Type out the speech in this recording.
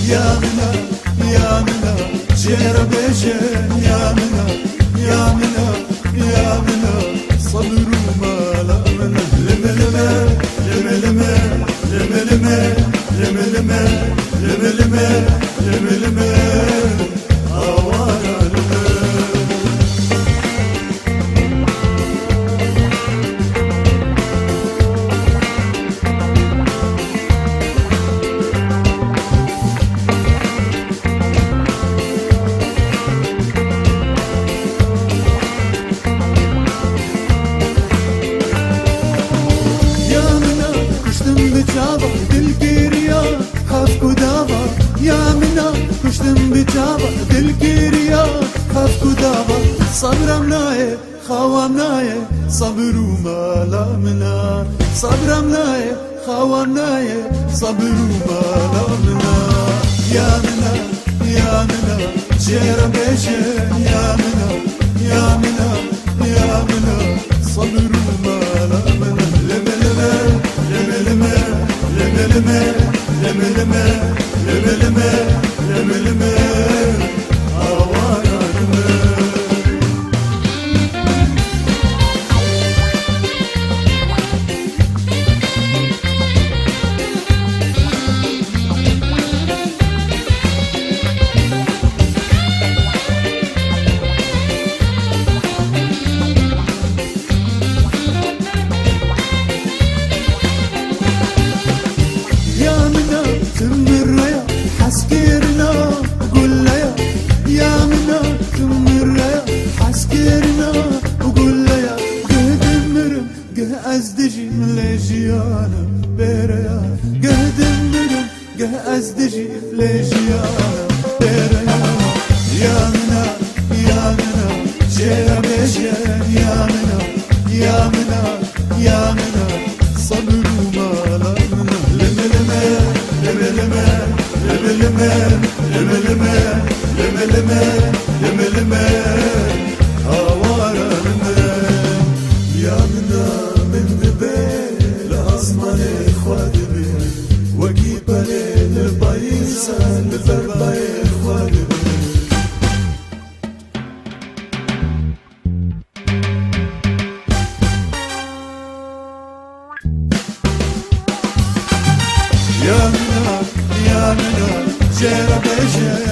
يا منا يا منا جير بيجي يا منا يا منا يا منا صبر وما لا منا لما لما لما لما لما لما لما لما لما لما لما لما أوانا لما بجابا دل گیریا خف کداوا یا منا کشتم بجابا دل گیریا خف کداوا صبرم نایه خوام نایه صبرو مالا منا صبرم نایه خوام نایه صبرو مالا منا یا منا یا منا جيرم بيجي يا منا يا منا يا منا صبرو مالا منا لما لما لما لما لما لما لما لما لما لما لما أوانا لما تمريا حسكرنا وقول ليا يا منا تمريا حسكرنا وقول ليا قد مرم قد أزدجي لجيانا بيريا قد مرم قد أزدجي لجيانا بيريا يا منا يا منا جيرا بيجي يا منا يا منا يا منا صبروا مالا منا لما لما لما لما لما لما لما لما لما لما لما هوارا لما يا منا من دبي لأصمان إخوادبي وجيب عليه للبايسة للبرباي إخوادبي يا منا يا منا جيرا بيجي